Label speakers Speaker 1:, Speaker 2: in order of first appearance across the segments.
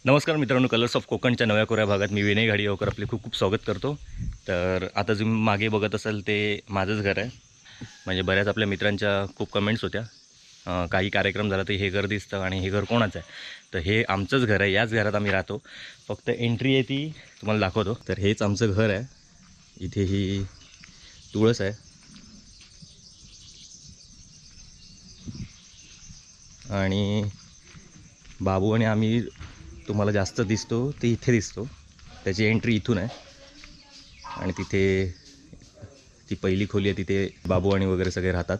Speaker 1: नमस्कार मित्रांनो, colours of कोकणच्या नव्या कोऱ्या भागात मी विनय घाडियावकर आपले खूप खूप स्वागत करतो. तर आता तुम्ही मागे बघत असाल ते माझंच घर आहे. म्हणजे बऱ्याच आपल्या मित्रांच्या खूप कमेंट्स होत्या. काही कार्यक्रम झाला तर हे घर दिसतं आणि हे घर कोणाचं आहे. तर हे आमचंच घर आहे, याच घरात आम्ही राहतो. फक्त एंट्री आहे ती तुम्हाला दाखवतो. तर हेच आमचं घर आहे. इथे ही तुळस आहे आणि बाबू आणि आम्ही तुम्हाला जास्त दिसतो ते इथे दिसतो. त्याची एंट्री इथून आहे आणि तिथे ती पहिली खोली आहे, तिथे बाबू आणि वगैरे सगळे राहतात.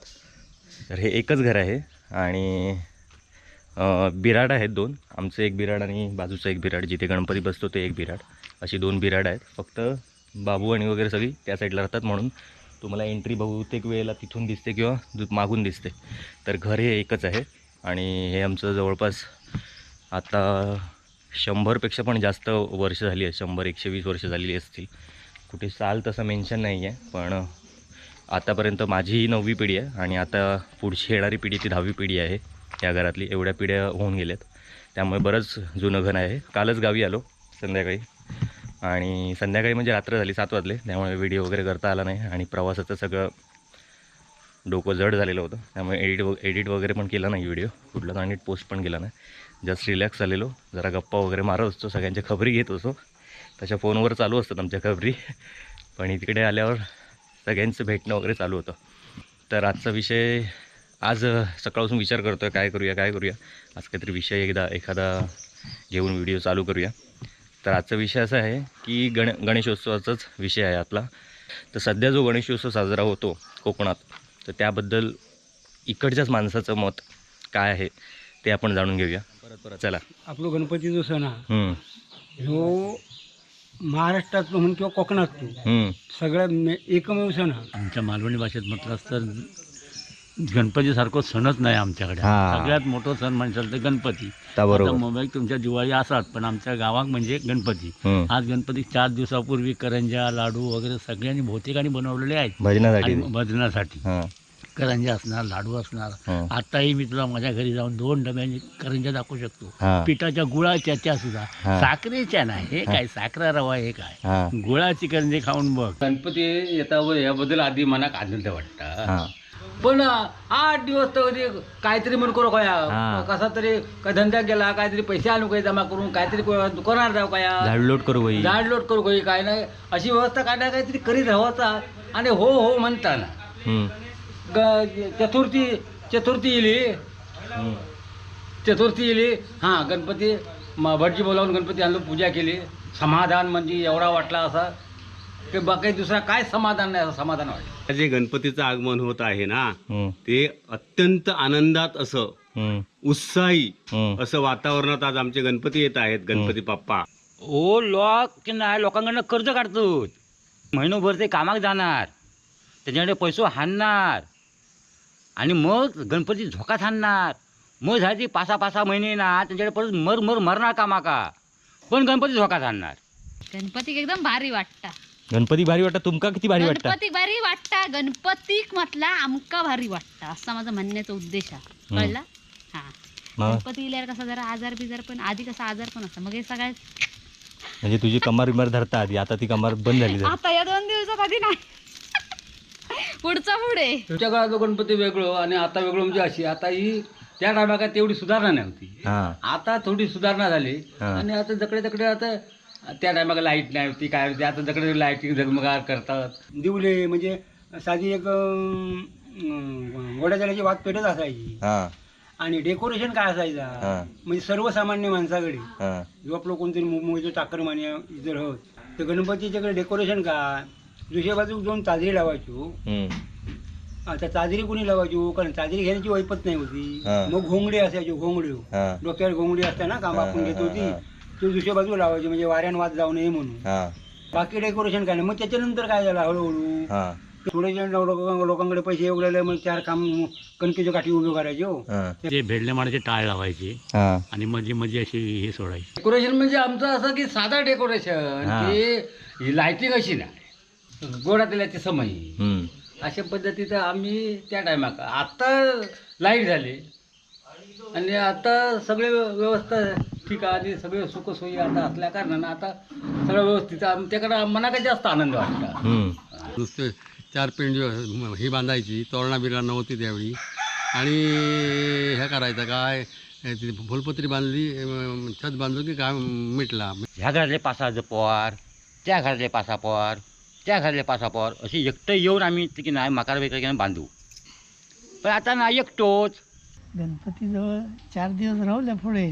Speaker 1: तर हे एकच घर आहे आणि बिराड आहेत दोन. आमचं एक बिराड आणि बाजूचं एक बिराड, जिथे गणपती बसतो ते एक बिराड. अशी दोन बिराड आहेत. फक्त बाबू आणि वगैरे सगळी त्या साईडला राहतात, म्हणून तुम्हाला एंट्री बहुतेक वेळेला तिथून दिसते किंवा मागून दिसते. तर घर हे एकच आहे आणि हे आमचं जवळपास आता 100पेक्षा पण जास्त वर्ष झाली आहे. 100-120 वर्ष झालेली असतील. कुठे साल तसं मेन्शन नाही आहे, पण आतापर्यंत माझी ही 9वी पिढी आहे आणि आता पुढची येणारी पिढी ती 10वी पिढी आहे या घरातली. एवढ्या पिढ्या होऊन गेल्यात, त्यामुळे बरंच जुनं घर आहे. कालच गावी आलो संध्याकाळी, आणि संध्याकाळी म्हणजे रात्र झाली, 7 वाजले, त्यामुळे व्हिडिओ वगैरे करता आला नाही आणि प्रवासाचं सगळं डोकं जड झालेलं होतं, त्यामुळे एडिट वगैरे पण केला नाही व्हिडिओ कुठला, आणि पोस्ट पण केला नाही. जस्ट रिलॅक्स झालेलो, जरा गप्पा वगैरे मारत असतो, सगळ्यांच्या खबरी घेत असतो. त्याच्या फोनवर चालू असतात आमच्या खबरी, पण तिकडे आल्यावर सगळ्यांचं भेटणं वगैरे चालू होतं. तर आजचा विषय, आज सकाळपासून विचार करतो आहे काय करूया. आज काहीतरी विषय एखादा घेऊन व्हिडिओ चालू करूया. तर आजचा विषय असा आहे की गणेशोत्सवाचाच विषय आहे आपला. तर सध्या जो गणेशोत्सव साजरा होतो कोकणात, तर त्याबद्दल इकडच्याच माणसाचं मत काय आहे ते आपण जाणून घेऊया. परत चला.
Speaker 2: आपलो गणपती जो सण हा ह्यो महाराष्ट्रातलो म्हणून किंवा कोकणातलो सगळ्यात एकमेव सण हा.
Speaker 3: आमच्या मालवणी भाषेत म्हटलं तर गणपतीसारखं सणच नाही आमच्याकडे.
Speaker 1: हा.
Speaker 3: सगळ्यात मोठं सण म्हणशाल तर गणपती.
Speaker 1: त्या बरोबर.
Speaker 3: आता मुंबईत तुमच्या दिवाळी असतात, पण आमच्या गावात म्हणजे गणपती. आज गणपती 4 दिवसापूर्वी करंजा, लाडू वगैरे सगळ्यांनी बहुतेकांनी बनवलेले आहेत
Speaker 1: भजनासाठी.
Speaker 3: आणि भजनासाठी. करंजा असणार, लाडू असणार. आताही मी तुला माझ्या घरी जाऊन 2 डब्यांनी करंजा दाखवू शकतो. पिठाच्या गुळाच्या, त्या सुद्धा साखरेच्या नाही. हे काय साखरा रवा, हे काय गुळाची करंजे खाऊन बघ.
Speaker 4: गणपती येता व याबद्दल आधी मनाक आनंद वाटतं, पण 8 दिवस तर काहीतरी म्हणून करू काय, कसा तरी काय धंद्यात गेला, काहीतरी पैसे आणू काही जमा करून, काहीतरी दुकानात जाऊ काय,
Speaker 1: झाडलोट करू
Speaker 4: काही काय नाही, अशी व्यवस्था काय ना काहीतरी करीत राहायचा. आणि हो हो म्हणताना चतुर्थी येली. हां, गणपती भटजी बोलावून गणपती आणलो, पूजा केली. समाधान म्हणजे एवढा वाटला असा की बाकी दुसरा काय समाधान नाही, असं समाधान वाटलं.
Speaker 5: जे गणपतीचं आगमन होत आहे ना, ते अत्यंत आनंदात असं उत्साही असं वातावरणात आज आमचे गणपती येत आहेत. गणपती बाप्पा
Speaker 3: ओ लोक नाही, लोकांकडनं कर्ज काढतो, महिनोभर ते कामाक जाणार, त्याच्याकडे पैसो हाणणार आणि मग गणपती झोकात हाणणार. मग झाली 5-6 महिने ना, त्यांच्याकडे परत मरणार कामाका, पण गणपती झोकात हाणणार.
Speaker 6: गणपतीक एकदम भारी वाटता.
Speaker 1: गणपती भारी वाटतं तुमका? किती भारी वाटतं?
Speaker 6: गणपतीक भारी वाटता. गणपतीक म्हटला आमका भारी वाटता, असा माझा म्हणण्याचा उद्देश आहे. कळला? हा. गणपती इल्यावर कसा जरा आजार बिजार, पण आधी कसा आजार पण असता, मग हे सगळ्यात
Speaker 1: म्हणजे तुझी कमार बिमार धरता आधी, आता ती कमार बंद झाली.
Speaker 6: आता या 2 दिवसात आधी नाही, पुढचा पुढे.
Speaker 4: तुमच्या काळात गणपती वेगळं आणि आता वेगळं, म्हणजे अशी आता ही त्या टायमाला तेवढी सुधारणा नव्हती. आता थोडी सुधारणा झाली आणि आता जकडे आता त्या टायमाला लाईट नाही होती, काय होती, आता जकडे लाईटिंग झगमगार करतात.
Speaker 2: दिवले म्हणजे साधी एक गोड्या जलाची वात पेटत असायची आणि डेकोरेशन काय असायचा, म्हणजे सर्वसामान्य माणसाकडे जो आपलं कोणतरी मुंबईचं चाकरमान्य जर होत, तर गणपतीच्याकडे डेकोरेशन काय, दुसऱ्या बाजूक 2 चादरी लावायचो. आता चादरी कोणी लावायचो, कारण चादरी घेण्याची वैपत नाही होती. मग घोंगडी असायचो, घोंगडी डोक्यावर घोंगडी असते ना, काम आपण घेत होती, ती दुसऱ्या बाजूला लावायची, म्हणजे वाऱ्यान वाद जाऊ नये म्हणून. बाकी डेकोरेशन काय नाही. मग त्याच्यानंतर काय झालं, हळूहळू थोडे जण लोकांकडे पैसे उगलेले, मग 4 काम कणकेच्या काठी उभे करायचे.
Speaker 3: ते भेडले माणाचे टाळ लावायचे आणि मध्ये अशी हे सोडायची.
Speaker 4: डेकोरेशन म्हणजे आमचं असं की साधा डेकोरेशन, की लाईटिंग अशी नाही, गोडा तेलाची समय, अशा पद्धतीचं आम्ही त्या टायमाक. आता लाईट झाली आणि आता सगळे व्यवस्था ठिकाणी सगळे सुखसोयी आता असल्या कारणानं आता सगळं व्यवस्थित त्याकडं मनाकडे जास्त आनंद वाटतो.
Speaker 7: नुसते 4 पेंडी ही बांधायची, तोरणा बिरणा नव्हती त्यावेळी. आणि हे करायचं काय ती फुलपत्री बांधली, छत बांधलो की काय मिटला.
Speaker 3: ह्या घरातले 5-6 पोहार, त्या घरातले 5-6 पोहार, त्या घरातले 5-6 पोहार अशी एकटं येऊन आम्ही की नाही मकार वगैरे बांधू. पण आता ना एकटोच.
Speaker 8: गणपतीजवळ 4 दिवस राहुल्या पुढे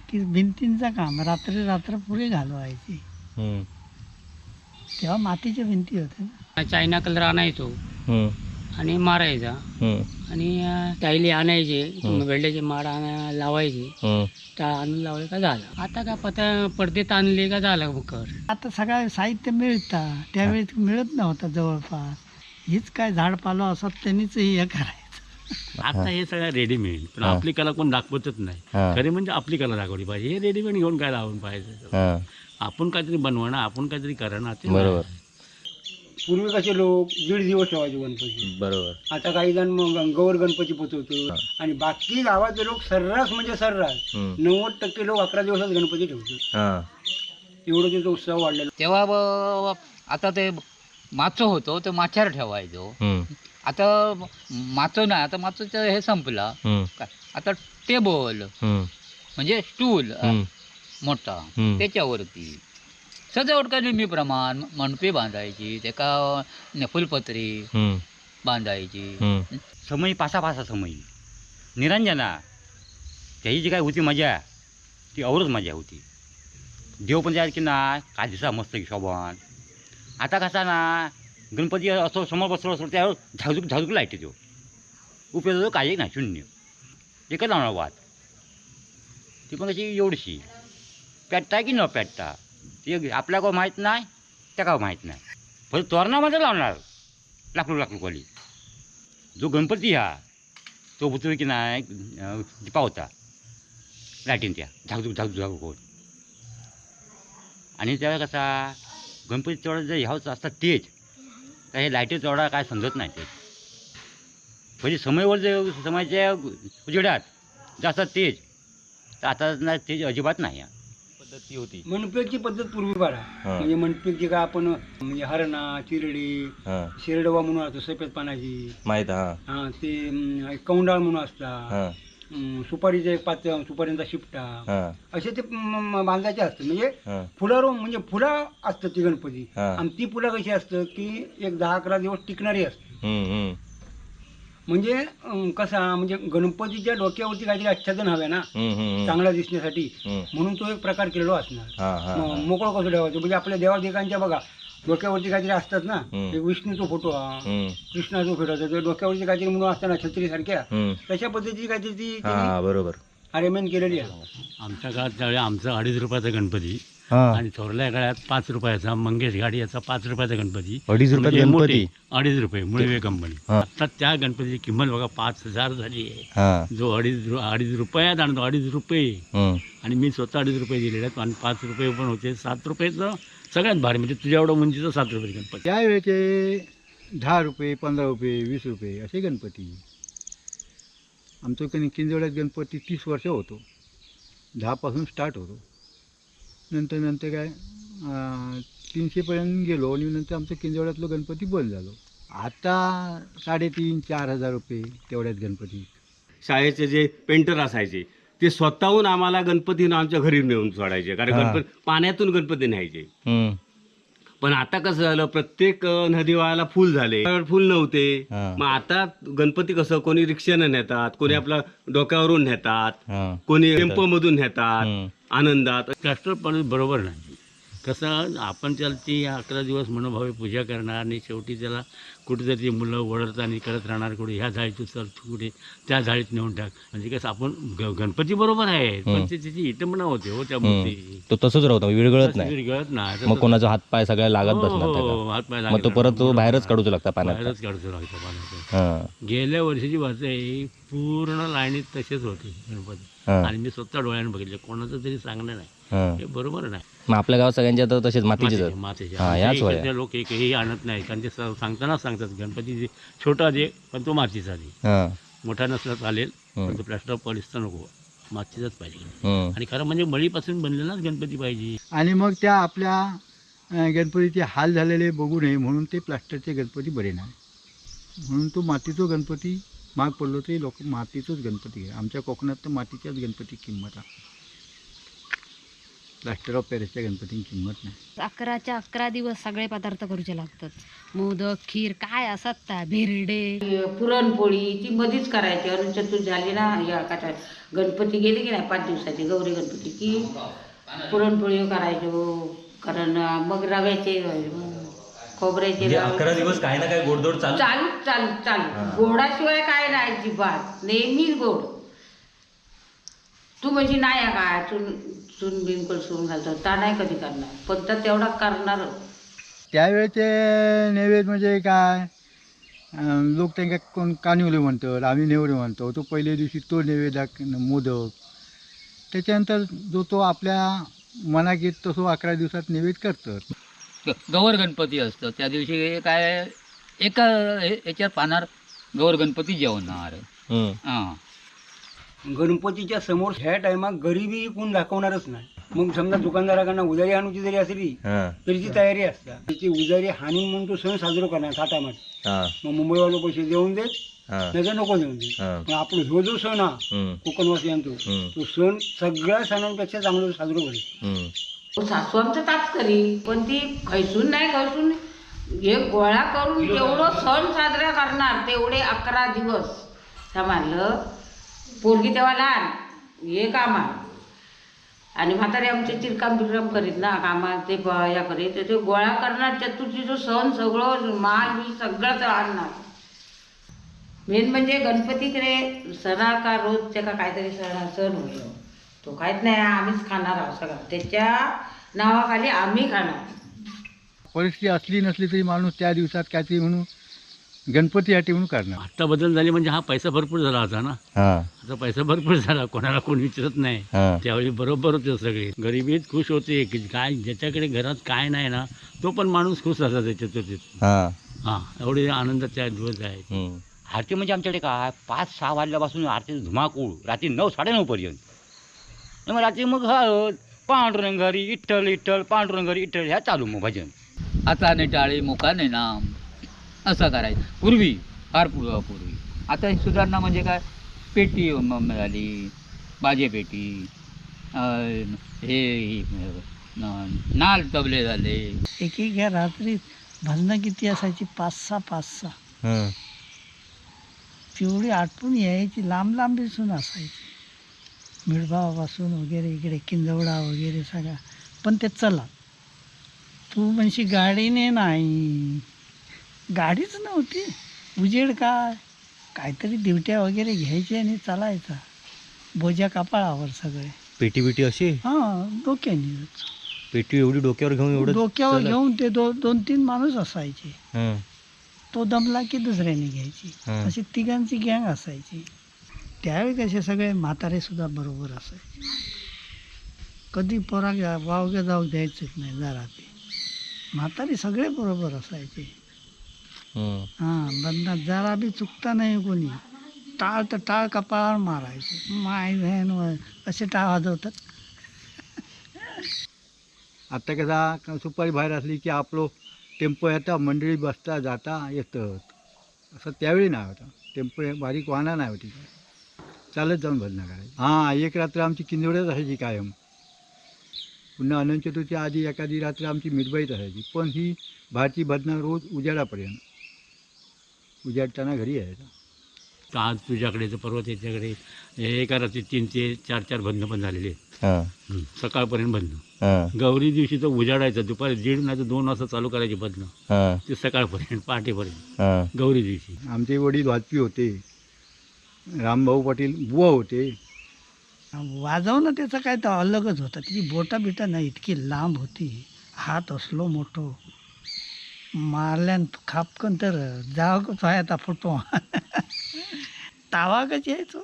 Speaker 8: की भिंतींचं काम रात्र पुरे घालवायची. तेव्हा मातीच्या भिंती होत्या ना.
Speaker 9: चायना कलर आणायचो आणि मारायचा आणि टायली आणायचे, वेल्ड्याचे माड लावायचे, आणून लावायचं का झालं. आता का पडदे ताणले का झालं कर.
Speaker 8: आता सगळं साहित्य मिळतं, त्यावेळी मिळत नव्हतं जवळपास. हीच काय झाडपालो असत त्यांनीच हे करायचं.
Speaker 10: आता हे सगळं रेडीमेड, पण आपली कला कोण दाखवतच नाही. खरे म्हणजे आपली कला दाखवली पाहिजे. हे रेडीमेड घेऊन काय लावून पाहिजे. आपण काहीतरी बनवणं, आपण काहीतरी करणं.
Speaker 1: बरोबर.
Speaker 2: पूर्वी कसे लोक 1.5 दिवस ठेवायचे गणपती.
Speaker 1: बरोबर.
Speaker 2: आता काही जण मग गौर गणपती पोचवतो आणि बाकी गावातले लोक सर्रास म्हणजे सर्रास 90% लोक 11 दिवसात गणपती ठेवतात. एवढं त्याचा उत्साह वाढलेला.
Speaker 9: तेव्हा आता ते माचो होतो ते माच्यावर ठेवायचो. आता माचो नाही, आता माचोचं हे संपला. आता टेबल म्हणजे स्टूल मोठा, त्याच्यावरती सजावट का नेहमीप्रमाण मंडपी बांधायची, त्याका फुलपत्री बांधायची.
Speaker 3: समयी 5-6 समयी निरंजना त्याही जी काय होती मजा ती औरच मजा होती. देव पण जायचं की नाही काय दिसा मस्त की शोभान. आता कसा ना गणपती असं समोर बसलो असतो त्यावर झाजूक लाईट येतो. उपयोग काही नाही, शून्य. एकच लावणार वाद. ती पण कशी एवढीशी पेटता की न पेटता ते आपल्या का माहीत नाही, त्या का माहीत नाही. फक्त तोरणामध्ये लावणार लाकूड खोली. जो गणपती हा तो बुचू की नाही दिपा होता लाईटीन त्या झाकझुक होत. आणि त्या कसा गणपती तेवढा जर ह्याच असतात तेज तर हे लाईटी तेवढा काय समजत नाही. ते म्हणजे समयवर जे समयच्या उजेडात जास्त तेज तर आता नाही, तेज अजिबात नाही.
Speaker 1: पद्धती होती.
Speaker 2: मंडपेची पद्धत पूर्वी बरा. म्हणजे मंडपेची काय आपण म्हणजे हरणा, चिरडी, शिरडवा म्हणून असतो सफेद पानाची
Speaker 1: माहित.
Speaker 2: ते कौंडाळ म्हणून असता. सुपारीचे 5 सुपारींचा शिपटा असे ते बांधायचे असतं. म्हणजे फुलावर म्हणजे फुलं असतं ती गणपती. आणि ती फुलं कशी असतं की एक 10-11 दिवस टिकणारी असते. म्हणजे कसा म्हणजे गणपतीच्या डोक्यावरती काहीतरी आच्छादन हवे ना चांगला दिसण्यासाठी, म्हणून तो एक प्रकार केलेला असणार. मोकळं कसं ठेवायचं म्हणजे आपल्या देवादेवांच्या बघा डोक्यावरती काहीतरी असतात ना. एक विष्णूचा फोटो हा, कृष्णाचा फोटो असतो, डोक्यावरती काहीतरी म्हणून असतं ना छत्री सारख्या, तशा पद्धतीची काहीतरी ती
Speaker 1: बरोबर
Speaker 2: अरेंजमेंट केलेली आहे.
Speaker 10: आमच्या काळात त्यावेळी आमचा 2.5 रुपयाचा गणपती आणि थोरल्या काळात 5 रुपयाचा, मंगेश गाडी याचा 5 रुपयाचा गणपती.
Speaker 1: 2.5 रुपयात गणपती.
Speaker 10: 2.5 रुपये मुळवे कंपनी. आता त्या गणपतीची किंमत बघा 5,000 झाली आहे. जो 2.5 रुपयात आणतो 2.5 रुपये. आणि मी स्वतः 2.5 रुपये दिलेले आहेत. आणि 5 रुपये पण होते. 7 रुपयाचं सगळ्यात भारी म्हणजे तुझ्या एवढं उंचीचं 7 रुपये गणपती.
Speaker 7: त्यावेळेचे 10 रुपये, 15 रुपये, 20 रुपये असे गणपती. आमचं किंजवड्यात गणपती 30 वर्ष होतो. 10 स्टार्ट होतो. नंतर काय 300पर्यंत गेलो आणि नंतर आमचं किंजवड्यातलं गणपती बंद झालो. आता 3,500-4 हजार रुपये तेवढ्याच गणपती.
Speaker 5: शाळेचे जे पेंटर असायचे ते स्वतःहून आम्हाला गणपतीनं आमच्या घरी नेऊन सोडायचे. कारण गणपती पाण्यातून गणपती न्यायचे. पण आता कसं झालं, प्रत्येक नदीवाळाला फुल झाले, फुल नव्हते. मग आता गणपती कसं कोणी रिक्षानं नेतात, कोणी आपला डोक्यावरून नेतात, कोणी टेम्पो मधून नेतात आनंदात.
Speaker 10: प्लास्टर पण बरोबर नाही. कसं आपण त्याला ती 11 दिवस मनोभावे पूजा करणार आणि शेवटी त्याला कुठेतरी मुलं ओढत आणि करत राहणार. कुठे ह्या झाडीतून चल, कुठे त्या झाडीत नेऊन टाक. म्हणजे कसं आपण गणपती बरोबर आहे पण त्याची इटंबना होते हो त्या मूर्ती.
Speaker 1: तो तसंच राहतो, विरघळत नाही.
Speaker 10: विरघळत नाही.
Speaker 1: मग कोणाचा हातपाय सगळ्या लागत बसला,
Speaker 10: हातपाय
Speaker 1: मग तो परत तो बाहेरच काढूच लागता पाण्यात.
Speaker 10: बाहेरच काढतो लागतं पाण्यात. गेल्या वर्षीची वाच आहे पूर्ण लाईनीत तसेच होते गणपती. आणि मी स्वतः डोळ्याने बघितले. कोणाचं तरी सांगणं नाही, हे बरोबर नाही.
Speaker 1: मग आपल्या गावात सगळ्यांच्या तर तसेच मातीचे
Speaker 10: मातीचे लोक एकही आणत नाही. कारण ते सांगतानाच सांगतात गणपती छोटा दे पण तो मातीचा दे. मोठा नसला चालेल पण तो प्लास्टर पॉलिशचा नको. मातीचाच पाहिजे. आणि खरं म्हणजे मळीपासून बनलेलाच गणपती पाहिजे.
Speaker 7: आणि मग त्या आपल्या गणपतीचे हाल झालेले बघू नये म्हणून ते प्लास्टरचे गणपती बरे नाही, म्हणून तो मातीचा गणपती महाग पडलो तरी लोक मातीचाच गणपती आहे. आमच्या कोकणात तर मातीच्याच गणपती किंमत आहे, प्लास्टर ऑफ पॅरिसच्या गणपतीची किंमत नाही.
Speaker 6: 11च्या 11 दिवस सगळे पदार्थ करूचे लागतात. मोदक, खीर काय असतात त्या भिरडे,
Speaker 11: पुरणपोळी ती मधीच करायची. अरुण चतुर्थ झाली ना, या काय गणपती गेले की नाही 5 दिवसाचे गौरी गणपती की पुरणपोळी करायचो. कारण मग रव्याचे खोबऱ्याचे
Speaker 1: 11 दिवस काही ना काही गोडधोड चालू.
Speaker 11: चालू चालू चालू. गोडाशिवाय काय नाही अजिबात, नेहमीच गोड. तू म्हणजे नाही काय चून बिनकोल सोडून घालतो ता नाही कधी करणार, पण तर तेवढा करणार.
Speaker 7: त्यावेळेचे नैवेद्य म्हणजे काय, लोक त्यांना कोण कानिवले म्हणतात, आम्ही नेवरे म्हणतो. तो पहिल्या दिवशी तो नैवेद्य मोदक, त्याच्यानंतर जो तो आपल्या मनात येत तसं 11 दिवसात नैवेद्य करतात.
Speaker 9: गौर गणपती असतं त्या दिवशी काय एका याच्यात पाहणार गौर गणपती जेवणार. हां,
Speaker 2: गणपतीच्या समोर ह्या टायमात गरिबी कोण दाखवणारच नाही. मग समजा दुकानदाराकडनं उधारी आणूची जरी असली तरी ती तयारी असते. त्याची उधारी हानी म्हणून तो सण साजरा करणार थाटामाट. मग मुंबईवाले पैसे देऊन देत नाही तर नको देऊन देत. पण आपला ह्यो जो सण हा कोकणवासियांचो, तो सण सगळ्या सणांपेक्षा चांगला साजरा करेल.
Speaker 11: सासू आमचं ताच करी, पण ती खैसून नाही खैसून एक गोळा करून जेवढं सण साजरा करणार तेवढे 11 दिवस सांभाळलं. पोरगी तेव्हा लहान, हे काम आहे. आणि म्हातारे आमचे चिरकाम बिरकाम करीत ना, कामात ते या करीत ते गोळा करणार. चतुर्थीचं सण सगळं माल बी सगळंच आणणार. मेन म्हणजे गणपतीकडे सणाकार रोज त्या का काहीतरी सण होईल, तो काहीच नाही आम्हीच खाणार आहोत सगळं. त्याच्या नावाखाली आम्ही खाणार.
Speaker 7: परिस्थिती असली नसली तरी माणूस त्या दिवसात काहीतरी म्हणून गणपतीसाठी म्हणून करणार.
Speaker 10: आता बदल झाले म्हणजे हा पैसा भरपूर झाला होता ना. आता पैसा भरपूर झाला, कोणाला कोण विचारत नाही. त्यावेळी बरोबर होते सगळे, गरिबीत खुश होते. की काय ज्याच्याकडे घरात काय नाही ना तो पण माणूस खुश झाला त्याच्यात. हां, एवढे आनंदाचे दिवस आहे.
Speaker 3: आरती म्हणजे आमच्याकडे काय 5-6 वाजल्यापासून आरती धुमाकूळ रात्री 9-9:30 पर्यंत. मग रात्री मग पांडुरंग घरी इठ्ठल इठ्ठल, पांडुरंग घरी इठ्ठल ह्या चालू मग भजन.
Speaker 9: हाताने टाळी मुखाने नाम असं करायचं पूर्वी, फार पूर्वी. आता ही सुधारणा म्हणजे काय, पेटी झाली, बाजेपेटी, हे नाल तबले झाले.
Speaker 8: एक या रात्री भजनं किती असायची, 5-6 तेवढी आठवून यायची. लांब लांब दिसून असायची, मिळभावापासून वगैरे इकडे किंजवडा वगैरे सगळा. पण ते चला, तू म्हणशी गाडीने नाही, गाडीच नव्हती, उजेड काय, काहीतरी दिवट्या वगैरे घ्यायचे आणि चालायचा. बोजा कपाळावर सगळे,
Speaker 1: पेटी अशी.
Speaker 8: हां, डोक्याने
Speaker 1: पेटी एवढी डोक्यावर घेऊन एवढं
Speaker 8: डोक्यावर घेऊन ते 2-3 माणूस असायचे. तो दमला की दुसऱ्याने घ्यायची, अशी तिघांची गँग असायची. त्यावेळी कसे सगळे म्हातारे सुद्धा बरोबर असायचे. कधी पोरा वावग्या जाऊ द्यायचंच नाही जरा. ते म्हातारे सगळे बरोबर असायचे. हां, बंदा जरा बी चुकता नाही कोणी. टाळ तर टाळ कपाळावर मारायचे. माय बहीण असे टाळ वाजवतात.
Speaker 7: आता कसा सुपारी बाहेर असली की आपलं टेम्पो येता, मंडळी बसता जाता येतात. असं त्यावेळी नाही होता. टेम्पो बारीक वाहनं नाही होती, चालत जाऊन भजनं करायची. हां, एक रात्र आमची किंजवड्यात असायची कायम. पुन्हा अनंत चतुर्थीच्या आधी एखादी रात्र आमची मिरबाईत असायची. पण ही बाहेरची भजनं रोज उजाडापर्यंत, उजाडताना घरी यायचा.
Speaker 10: आज तुझ्याकडे तर परवा त्याच्याकडे एका रात्री 3 ते 4 भजनं पण झालेले आहेत. सकाळपर्यंत भजनं. गौरी दिवशी तर उजाडायचं, दुपारी 1:30 नाही तर 2 वाजता चालू करायची भजनं, ते सकाळपर्यंत पहाटेपर्यंत गौरी दिवशी.
Speaker 7: आमचे वडील वाजपी होते, रामभाऊ पाटील बुवा होते.
Speaker 8: वाजवणं त्याचं काय तर अलगच होतं. तिची बोटा बिटा नाही, इतकी लांब होती, हात असलो मोठो, मारल्यान खापकन तर जाव आता फुटो. तावा कच यायचो,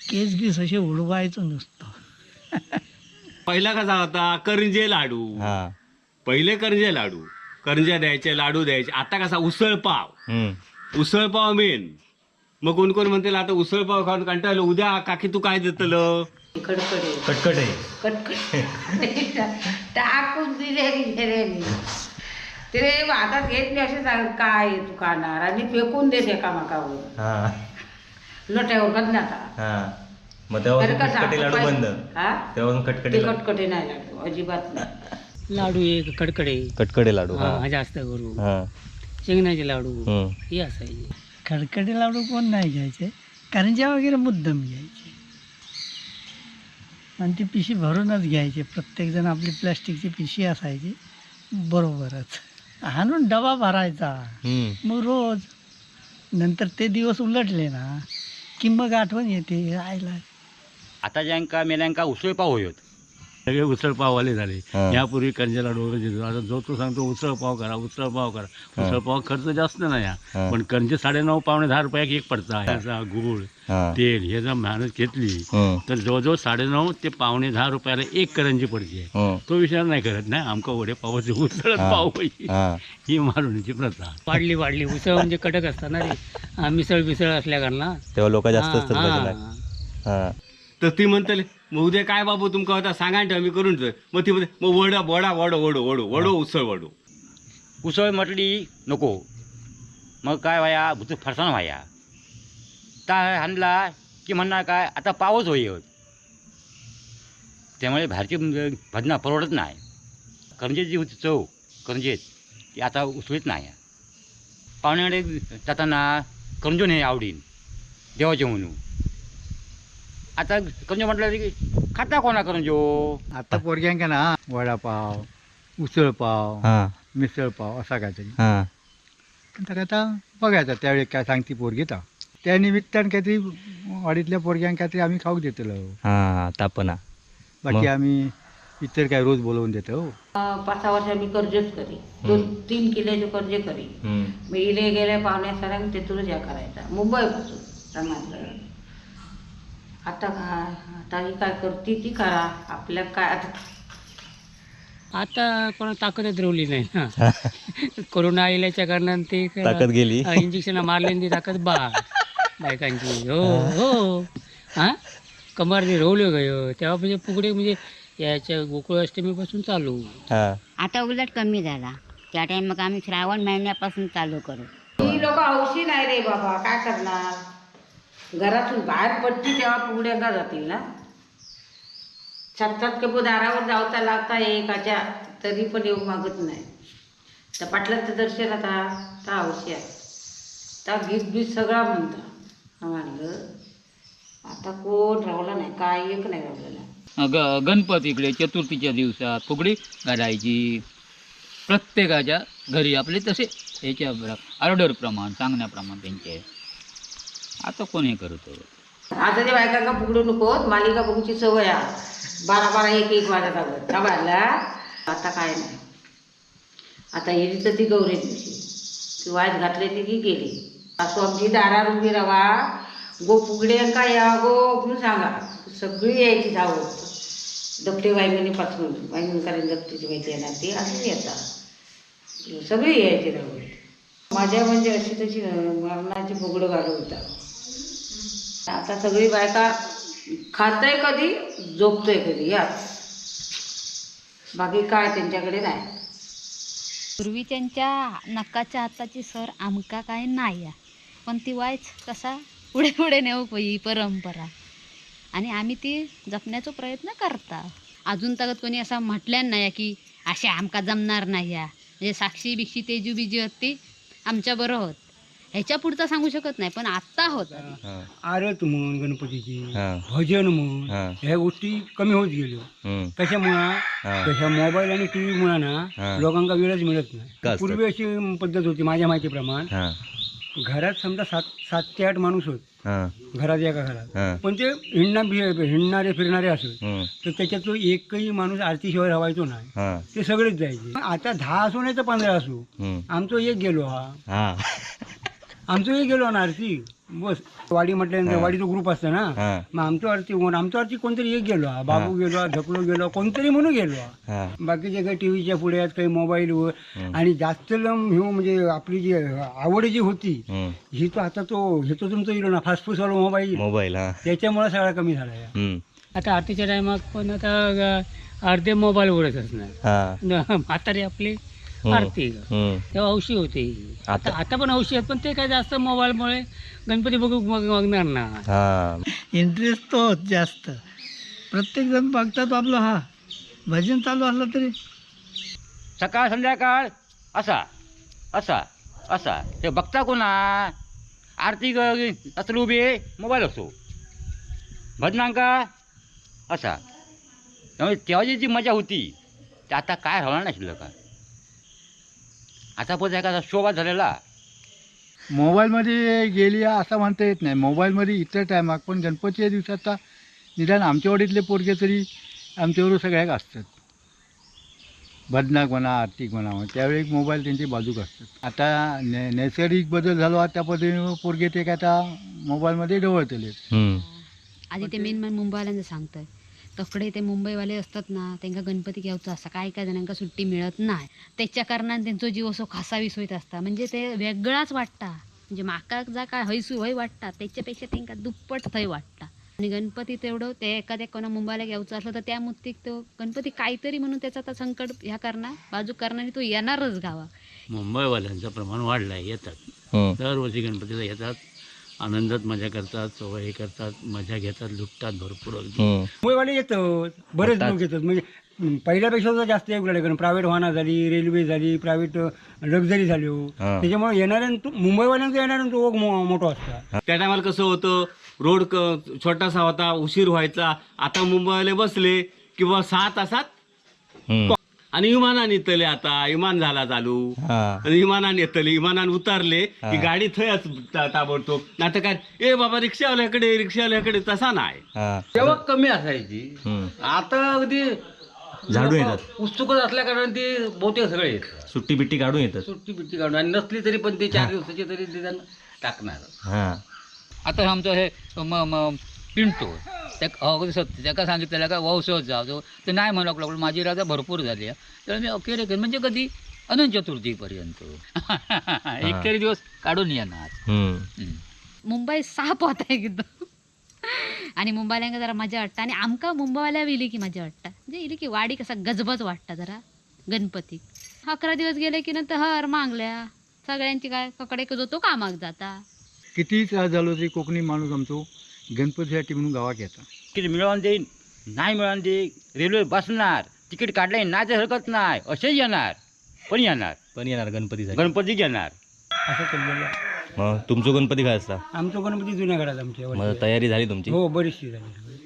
Speaker 8: केस बीस असे उडवायचो नुसतं.
Speaker 5: पहिला कसा होता, करंजे लाडू. पहिले करंजे लाडू, करंज्या द्यायचे, लाडू द्यायचे. आता कसा उसळपाव, उसळपाव मेन. मग कोण कोण म्हणतील आता उसळ पाव खाऊन कंटाळलो, उद्या काकी तू काय देतलं?
Speaker 11: कडकडे
Speaker 1: कटकट आहे.
Speaker 11: कटकट टाकून दिले गेलेली ते हातात घेत नाही असे सांग काय तू खाणार आणि फेकून देते एकामेकावर
Speaker 1: हा
Speaker 11: लोट्यावर बदनाता
Speaker 1: हा. मग तेव्हापासून कटकटी लाडू बंद. तेव्हापासून कटकटी लाडू.
Speaker 11: कटकटे नाही लागतो अजिबात नाही.
Speaker 9: लाडू एक कडकडे
Speaker 1: कटकडे लाडू. हा
Speaker 9: हा जास्त करू
Speaker 1: हा.
Speaker 9: शेंगण्याचे लाडू
Speaker 1: हम्म.
Speaker 9: हे असायचे.
Speaker 8: खडखडे लाडू कोण नाही घ्यायचे, करंज्या वगैरे मुद्दम घ्यायचे आणि ती पिशी भरूनच घ्यायचे. प्रत्येकजण आपली प्लॅस्टिकची पिशी असायची बरोबरच, हाणून डबा भरायचा. मग रोज नंतर ते दिवस उलटले ना की मग आठवण येते राहायला.
Speaker 3: आता ज्यांका मेल्यांका उसळ पाव होत.
Speaker 10: सगळे उसळ पाववाले झाले.
Speaker 1: हा.
Speaker 10: यापूर्वी कंजे लाडू वगैरे देतो. आता जो तो सांगतो उसळ पाव करा, उसळ पाव करा. उसळ पाव खर्च जास्त नाही
Speaker 1: हा.
Speaker 10: पण कंजे 9.5 पावणे 10 रुपयाक एक पडता. ह्याचा गूळ
Speaker 1: हा.
Speaker 10: तेल हे जर मेहनत घेतली तर जवळजवळ 9.5 ते पावणे 10 रुपयाला एक करंजी पडते. तो विचार नाही करत नाही आमका वडे पावाचे उसळच पाव पाहिजे ही मालवणीची प्रथा.
Speaker 9: वाढली उसळ म्हणजे कडक असतात ना रे, मिसळ बिसळ असल्या कारण
Speaker 1: तेव्हा लोक जास्त असतात
Speaker 9: हा.
Speaker 1: भाजीला. हा.
Speaker 5: तर ती म्हणतले मग उद्या काय बाबू तुमका होता सांगा ठेवा मी करून ठेव. मग ती म्हणते मग वडा वडा वडो वडो वडो वडो उसळ वडो.
Speaker 3: उसळ म्हटली नको, मग काय व्हाया भूत फरसाण व्हाया. ता हाणला की म्हणणार काय आता पावच होईल. त्यामुळे बाहेरची भजना परवडत नाही. करंजेत जी होती चव करंजेत ती आता उसळीत नाही. पाहुण्याकडे जाताना करंजो नाही आवडीन देवाचे म्हणून. आता करंजो म्हटलं की खाता कोणा करंजो.
Speaker 7: आता पोरग्यांका ना वडापाव, उसळ पाव,
Speaker 1: हा.
Speaker 7: मिसळ पाव असा काहीतरी.
Speaker 1: हा.
Speaker 7: तर आता बघायचं त्यावेळी काय सांगती पोरगी तर त्या निमित्तानं काहीतरी वाडीतल्या पोरग्यांक काहीतरी आम्ही खाऊ देतलो.
Speaker 1: हा. तापना.
Speaker 7: बाकी आम्ही इतर काय रोज बोलवून देतो.
Speaker 11: 5-6 वर्ष मी कर्जच करी 2-3 किलोचे कर्ज करी. मग इले गेल्या पाहुण्या सरांनी तेथूनच या करायचा मुंबईपासून सांगितलं. आता काय आता ही काय करते ती करा आपल्या काय
Speaker 9: आता कोणा ताकदच रवली नाही ना. कोरोना आल्याच्या कारणाने ते
Speaker 1: ताकद गेली.
Speaker 9: इंजेक्शन मारले ती ताकद बायकांची. हो हो हां कमर जे रोवले गयो तेव्हा म्हणजे पुगडे म्हणजे याच्या गोकुळ अष्टमीपासून चालू.
Speaker 6: आता उलट कमी झाला. त्या टाइम मग आम्ही श्रावण महिन्यापासून चालू करू.
Speaker 11: ही लोक हौशी नाही रे बाबा काय करणार. घरातून बाहेर पडती तेव्हा पुगड्यांका जातील ना. छात केपू दारावर जावचा लागता एकाच्या तरी पण येऊ मागत नाही. तर पाटलाचं दर्शन आता ता हौशी आहे. ता गीत बीत सगळा म्हणता म्हणलं आता कोण रावला नाही काय एक नाही रावलेला.
Speaker 9: गणपती इकडे चतुर्थीच्या दिवसात फुगडी घालायची प्रत्येकाच्या घरी आपले तसे याच्या ऑर्डर प्रमाण सांगण्याप्रमाण त्यांचे. आता कोणी करतो.
Speaker 11: आता ते बायकांना पुगडू नकोत मालिका बघूची सवय आहे. 12-12 1-1 वाजत आलं थांबायला. आता काय नाही. आता येली तर ती गौरी दिवशी ती वायच घातले ती की गेली. असो आमची दारार उभी राहा गो पुगड्यांका या गो म्हणून सांगा सगळी यायची धावत. दपटे वायमिनी पाचून वायमिनकारीन दपटीची माहिती येणार ती अजून येतात सगळी यायची धावत. माझ्या म्हणजे अशी तशी मरणाची फुगडं घालू होता. आता सगळी बायका खातंय कधी झोपतोय कधी याच बाकी काय त्यांच्याकडे नाही.
Speaker 6: पूर्वी त्यांच्या नकाच्या हाताची सर आमका काय नाही. पण ती वायच कसा पुढे पुढे नेऊ ही परंपरा आणि आम्ही ती जपण्याचा प्रयत्न करता. अजून तगत कोणी असं म्हटल्यान नाही की असे आमका जमणार नाही. म्हणजे साक्षी बिक्षी तेजू बिजू होती आमच्या बरं होत. ह्याच्या पुढचा सांगू शकत नाही पण आत्ता होत.
Speaker 2: आरत म्हण गणपतीची भजन म्हण ह्या गोष्टी कमी होत गेल्या. त्याच्यामुळं मोबाईल आणि टी व्ही मुळे ना लोकांना वेळच मिळत नाही. पूर्वी अशी पद्धत होती माझ्या माहितीप्रमाणे घरात समजा 7 ते 8 माणूस होत घरात एका घरात. पण ते हिंडणारे फिरणारे असत तर त्याच्यात एकही माणूस आरतीशिवाय राहायचो नाही. ते सगळेच जायचे. आता 10 असो नाही तर 15 असो आमचं एक गेलो आमचं एक गेलो ना आरती बस वाडी म्हटल्यानंतर
Speaker 1: हा.
Speaker 2: वाडीचा ग्रुप असतो ना,
Speaker 1: हा.
Speaker 2: मग आमच्यावरती कोणतरी एक गेलो हा. बाबू गेलो, ढकलो गेलो, कोणतरी म्हणून गेलो हा.
Speaker 1: हा.
Speaker 2: बाकीचे काही टीव्हीच्या पुढे आहेत, काही मोबाईलवर.
Speaker 1: हम्म.
Speaker 2: आणि जास्त म्हणजे आपली जी आवड जी होती
Speaker 1: हम्म.
Speaker 2: ही तो आता हे तो तुमचं इलो ना फास्टफूडवाला मोबाईल,
Speaker 1: मोबाईल हा.
Speaker 2: त्याच्यामुळे सगळा कमी झाला आहे.
Speaker 1: हम्म.
Speaker 9: आता आरतीच्या टायमात पण आता अर्धे मोबाईलवरच असणार.
Speaker 1: हा.
Speaker 9: म्हातारी आपली
Speaker 1: हम्म.
Speaker 9: आरती
Speaker 1: हम्म.
Speaker 9: तेव्हा हौशी होते. आता आता पण हौशी आहेत, पण ते काय जास्त मोबाईलमुळे गणपती बघू बघणार ना.
Speaker 1: हा.
Speaker 8: इंटरेस्ट तो जास्त प्रत्येक जण बघतात आपलं. हा भजन चालू असलं तरी
Speaker 3: सकाळ संध्याकाळ असा असा असा ते बघता कोणा आरती असलं उभी मोबाईल असो भजनांका असा. त्यामुळे तेव्हाची जी मजा होती ते आता काय राहणार नाही शिल्लक. आता पण एखादा शोभा झालेला
Speaker 7: मोबाईलमध्ये गेली असं म्हणता येत नाही. मोबाईलमध्ये इतर टायमाक पण गणपतीच्या दिवसात तर निदान आमच्या वडीतले पोरगे तरी आमच्याबरोबर सगळ्याक असतात. भजनाक म्हणा, आरतीक म्हणा, त्यावेळी मोबाईल त्यांची बाजूक असतात. आता नैसर्गिक बदल झालो त्या पद्धतीने पोरगे ते काय आता मोबाईलमध्ये ढवळतले.
Speaker 1: हम्म.
Speaker 6: आधी ते मेन मुंबईवाल्यांचं सांगतोय. तकडे ते मुंबईवाले असतात ना, त्यांना गणपती घेवचा असा काय काय जणांका सुट्टी मिळत नाही. त्याच्या कारणान त्यांचो जीव असो खासावीस होईत असता. म्हणजे ते वेगळाच वाटता. म्हणजे माका जा काय हयसू हय वाटता त्याच्यापेक्षा त्यांना दुप्पट थंय वाटता. आणि गणपती तेवढं ते एखाद्या कोणा मुंबईला घ्यायचं असलं तर त्या मुक्तीक तो गणपती काहीतरी म्हणून त्याचा आता संकट ह्या करणार बाजू करणारी तो येणारच गावा.
Speaker 10: मुंबईवाल्यांचं प्रमाण वाढलं आहे, येतात
Speaker 1: हम्म.
Speaker 10: दरवर्षी गणपतीला येतात, आनंदात मजा करतात, सवयी करतात, मजा घेतात, लुटतात भरपूर अगदी.
Speaker 1: हम्म.
Speaker 2: मुंबईवाले येतात, बरेच लोक येतात. म्हणजे पहिल्यापेक्षा सुद्धा जास्त एक कारण प्रायव्हेट वाहनं झाली, रेल्वे झाली, प्रायव्हेट लक्झरी झाली.
Speaker 1: हा.
Speaker 2: त्याच्यामुळे मुंबईवाल्यांचा येणाऱ्यांचा तो ओघ मोठा असता.
Speaker 5: त्या टायमाला कसं होतं, रोड छोटासा होता, उशीर व्हायचा. आता मुंबईला बसले किंवा 6 तासात
Speaker 1: हम्म.
Speaker 5: आणि विमानाने येतले. आता विमान झाला चालू
Speaker 1: हा.
Speaker 5: आणि विमानाने येतले, विमानाने उतरले की
Speaker 1: हा.
Speaker 5: गाडी थंयच ताबडतोब. नाही तर काय ए बाबा रिक्षावाल्याकडे तसा नाही.
Speaker 1: हा.
Speaker 4: तेव्हा कमी असायची,
Speaker 1: हम्म.
Speaker 4: आता अगदी
Speaker 1: झाडू
Speaker 4: लोकं
Speaker 1: येतात.
Speaker 4: उत्सुकच असल्या कारण ते बहुतेक सगळे येतात.
Speaker 1: सुट्टी बिट्टी काढून येतात.
Speaker 4: सुट्टी बिट्टी काढून आणि नसली तरी पण ते 4 दिवसाची तरी निदान टाकणार.
Speaker 1: हा.
Speaker 3: आता आमचं हे पिंटो त्या अगदी सत्य त्याका सांगितलेलं का वौसव जावं तर नाही म्हणू लागलो. माझी राजा भरपूर झाली आहे, तर मी अखेर म्हणजे कधी अनंत चतुर्थीपर्यंत एक तरी दिवस काढून येणार.
Speaker 1: हम्म.
Speaker 6: मुंबई साप होता एकदम. आणि मुंबईला जरा मजा वाटतं. आणि आमका मुंबईला इली की मजा वाटतं. म्हणजे इली की वाडी कसा गजबज वाटतं जरा गणपती. 11 दिवस गेले की नंतर हर मागल्या सगळ्यांची काय ककडे जो कामाक जाता.
Speaker 7: किती त्रास झालो तरी कोकणी माणूस आमचो गणपतीसाठी म्हणून गावात येतात.
Speaker 3: तिकीट मिळवून देईन नाही मिळवून दे रेल्वे बसणार तिकीट काढले नाही तर हरकत नाही असे येणार पण येणार
Speaker 1: गणपतीसाठी.
Speaker 3: गणपती घेणार.
Speaker 2: असं केलेलं.
Speaker 1: मग तुमचं गणपती काय असता?
Speaker 2: आमचं गणपती जुन्या घरात आमच्या
Speaker 1: मग
Speaker 2: वर्षी.
Speaker 1: तयारी झाली तुमची?
Speaker 2: हो, बरीचशी झाली.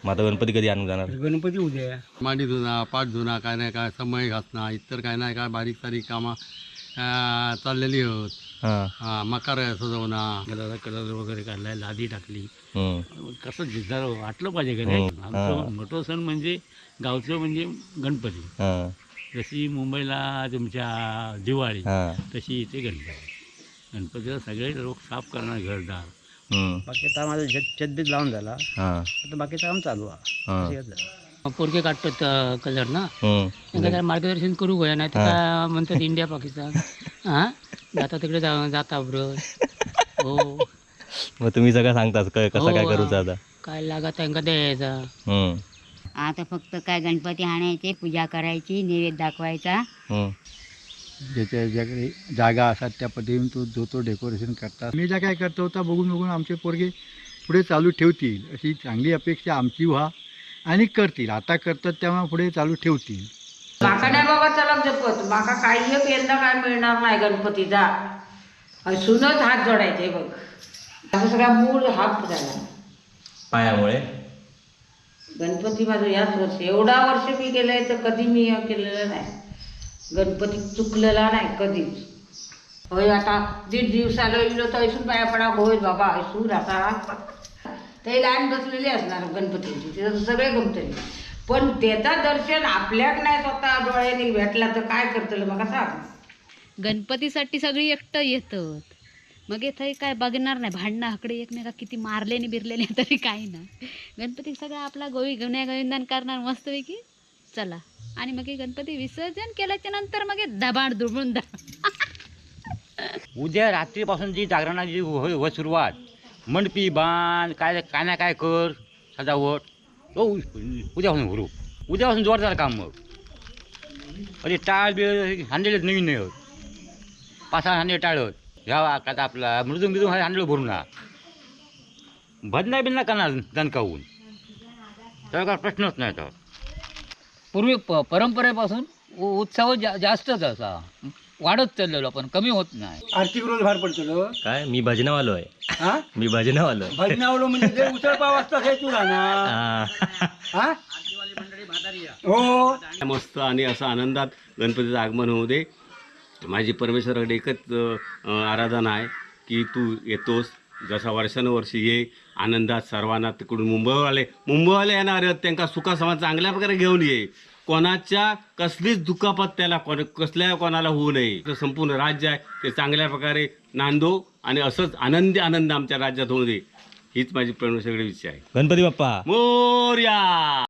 Speaker 1: मग आता गणपती कधी आणून जाणार?
Speaker 2: गणपती उद्या.
Speaker 10: मांडी धुना, पाठ धुना, काय नाही काय समय घासणं, इतर काय नाही काय बारीक सारीक कामं चाललेली होत.
Speaker 1: हा.
Speaker 10: मकार सजवणं, गलाला कलर वगैरे काढलाय, लादी टाकली.
Speaker 1: हम्म.
Speaker 10: कसं जरा वाटलं पाहिजे का नाही.
Speaker 1: हम्म.
Speaker 10: आमचं मोठं सण म्हणजे गावचं म्हणजे गणपती.
Speaker 1: हा.
Speaker 10: जशी मुंबईला तुमच्या दिवाळी
Speaker 1: हा.
Speaker 10: तशी इथे गणपतीला सगळे लोक साफ करणार घरदार.
Speaker 1: हम्म.
Speaker 2: बाकीचा माझा छद्दीत लावून झाला.
Speaker 1: हा.
Speaker 2: आता बाकीचं काम चालू आहे.
Speaker 1: हा.
Speaker 9: पोरगे काढतात कलर ना,
Speaker 1: हम्म.
Speaker 9: त्यांना जरा मार्गदर्शन करू गया. नाही तर काय म्हणतात इंडिया पाकिस्तान हां जाता तिकडे जाता ब्रश. हो
Speaker 1: मग तुम्ही सगळं सांगताच कसं काय करूचं आता?
Speaker 9: काय लागा त्यांना द्यायचा.
Speaker 1: हम्म.
Speaker 11: आता फक्त काय गणपती आणायचे, पूजा करायची, नैवेद्य दाखवायचा.
Speaker 1: हम्म.
Speaker 7: ज्याच्याकडे जागा असतात त्या पद्धतीने तो डेकोरेशन करतात. मी ज्या काय करतो होता बघून आमचे पोरगे पुढे चालू ठेवतील अशी चांगली अपेक्षा आमची व्हा आणि करतील. आता करतात तेव्हा पुढे चालू ठेवतील.
Speaker 11: माका नाही बाबा चला जपत, माका काही एक यंदा काय मिळणार नाही गणपतीचा. असूनच हात जोडायचे बघ. असं सगळा मूळ हात झाला
Speaker 1: पायामुळे.
Speaker 11: गणपती माझं याच वर्षी एवढा वर्ष मी गेलंय तर कधी मी हे केलेलं नाही. गणपती चुकलेला नाही कधीच. होय आता 1.5 दिवसाला येलो तर ऐसून पाया पडा होय बाबा ऐसून आता ते लहान बसलेले असणार गणपतीची तिथं सगळे गमतले. पण त्याचा दर्शन आपल्याक नाही स्वतः डोळ्याने भेटला तर काय करतलं मग सांग.
Speaker 6: गणपतीसाठी सगळी एकटं येतात. मग थंय काय बघणार नाही, भांडणं हकडे एकमेका किती मारलेने बिरलेने तरी काही ना. गणपती सगळा आपला गोविंदन करणार मस्तपैकी चला. आणि मग हे गणपती विसर्जन केल्याच्या नंतर मग हे दबाड दुबळून
Speaker 3: उद्या रात्रीपासून जी जागरणाची हो सुरुवात, मंडपी बांध काय ना काय कर सजावट, तो उद्यापासून भरू. उद्यापासून जोरदार काम. मग म्हणजे टाळ बिळ हांडेलच नवीन नाही होत, 5-6 हांडे टाळ होत. ह्या आता आपला मृदुंग बिदुंग हांडलं भरून ना भजना बिजना करणार दणकावून, तर काय प्रश्नच नाही. तर
Speaker 9: पूर्वी परंपरेपासून उत्सव जास्तच असा वाढत चाललेलो, पण कमी होत नाही.
Speaker 2: आर्थिक रोज भार पडतो.
Speaker 1: काय मी भजनावालो आहे.
Speaker 2: हा
Speaker 1: मी भजनावालो आहे.
Speaker 2: भजनावलो म्हणजे ते उसळ पाव असतात हे तुला ना. हा हो
Speaker 5: मस्त आणि असं आनंदात गणपतीचं आगमन होऊ दे. माझी परमेश्वराकडे एकच आराधना आहे की तू येतोस, जसा वर्षानुवर्षी ये आनंदात. सर्वांना तिकडून मुंबईवाले येणार आहेत, त्यांना सुखासमाज चांगल्या प्रकारे घेऊन ये. कोणाच्या कसलीच दुखापत त्याला कसल्या कोणाला होऊ नये. तर संपूर्ण राज्य आहे ते चांगल्या प्रकारे नांदो आणि असंच आनंद आमच्या राज्यात होऊ दे, हीच माझी परमेश्वराकडे इच्छा आहे.
Speaker 1: गणपती बाप्पा
Speaker 5: मोरया.